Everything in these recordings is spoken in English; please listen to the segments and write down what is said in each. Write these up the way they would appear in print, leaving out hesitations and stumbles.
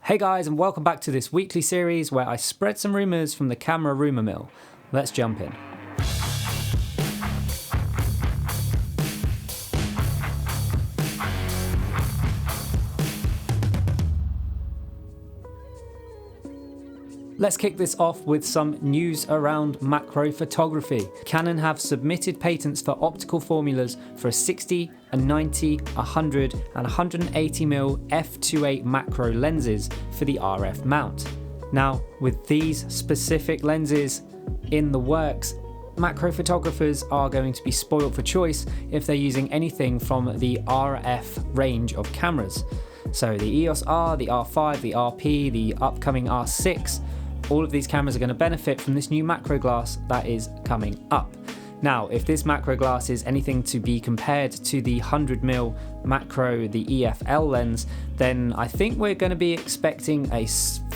Hey guys, and welcome back to this weekly series where I spread some rumours from the camera rumour mill. Let's jump in. Let's kick this off with some news around macro photography. Canon have submitted patents for optical formulas for a 60, a 90, 100 and 180mm f2.8 macro lenses for the RF mount. Now, with these specific lenses in the works, macro photographers are going to be spoiled for choice if they're using anything from the RF range of cameras. So the EOS R, the R5, the RP, the upcoming R6, all of these cameras are going to benefit from this new macro glass that is coming up. Now, if this macro glass is anything to be compared to the 100mm macro, the EFL lens, then I think we're going to be expecting a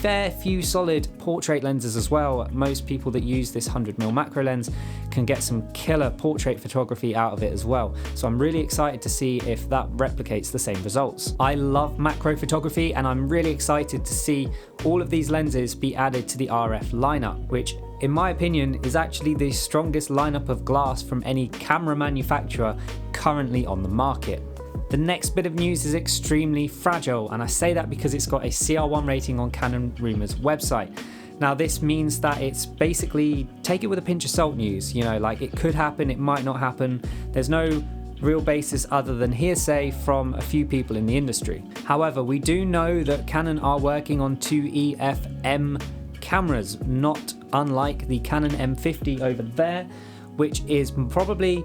fair few solid portrait lenses as well. Most people that use this 100mm macro lens can get some killer portrait photography out of it as well. So I'm really excited to see if that replicates the same results. I love macro photography and I'm really excited to see all of these lenses be added to the RF lineup, which in my opinion is actually the strongest lineup of glass from any camera manufacturer currently on the market. The next bit of news is extremely fragile, and I say that because it's got a CR1 rating on CameRumours website. Now this means that it's basically take it with a pinch of salt news, you know, like it could happen, it might not happen. There's no real basis other than hearsay from a few people in the industry. However, we do know that Canon are working on two EOS M cameras, not unlike the Canon M50 over there, which is probably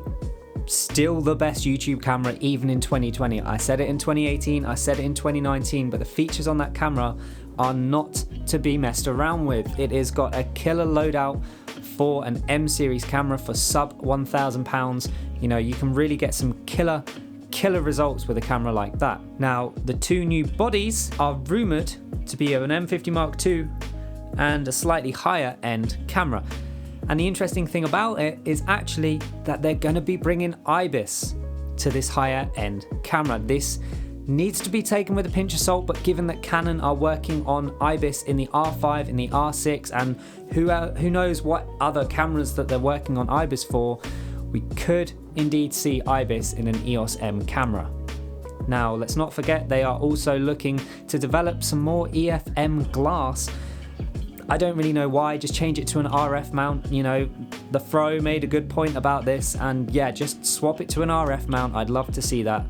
still the best YouTube camera even in 2020. I said it in 2018, I said it in 2019, but the features on that camera are not to be messed around with. It has got a killer loadout for an M series camera for sub £1,000. You know, you can really get some killer results with a camera like that. Now, the two new bodies are rumoured to be an M50 Mark II and a slightly higher end camera. And the interesting thing about it is actually that they're going to be bringing IBIS to this higher end camera. This needs to be taken with a pinch of salt, but given that Canon are working on IBIS in the R5, in the R6, and who knows what other cameras that they're working on IBIS for, we could indeed see IBIS in an EOS M camera. Now, let's not forget they are also looking to develop some more EOS M glass. I don't really know why, just change it to an RF mount. You know, the Fro made a good point about this, and yeah, just swap it to an RF mount. I'd love to see that.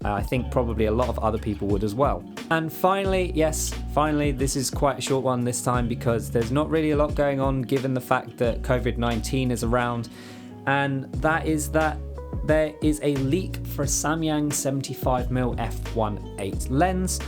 I think probably a lot of other people would as well. And finally, yes, this is quite a short one this time because there's not really a lot going on given the fact that COVID-19 is around, and that is that there is a leak for a Samyang 75mm f1.8 lens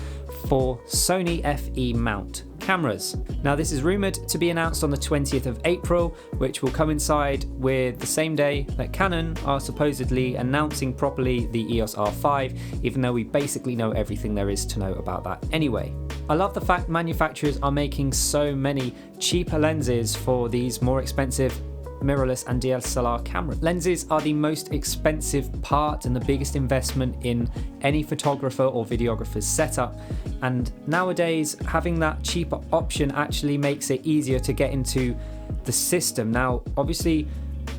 for Sony FE mount cameras. Now this is rumoured to be announced on the 20th of April, which will coincide with the same day that Canon are supposedly announcing properly the EOS R5, even though we basically know everything there is to know about that anyway. I love the fact manufacturers are making so many cheaper lenses for these more expensive mirrorless and DSLR camera. Lenses are the most expensive part and the biggest investment in any photographer or videographer's setup, and nowadays having that cheaper option actually makes it easier to get into the system. Now obviously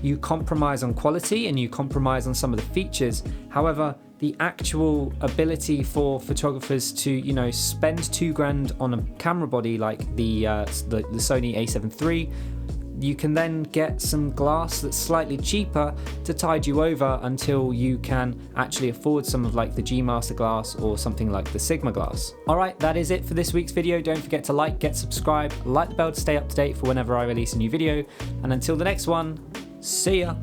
you compromise on quality and you compromise on some of the features, however the actual ability for photographers to, you know, spend $2,000 on a camera body like the Sony a7 III, you can then get some glass that's slightly cheaper to tide you over until you can actually afford some of like the G Master glass or something like the Sigma glass. Alright, that is it for this week's video. Don't forget to like, get subscribed, light the bell to stay up to date for whenever I release a new video, and until the next one, see ya!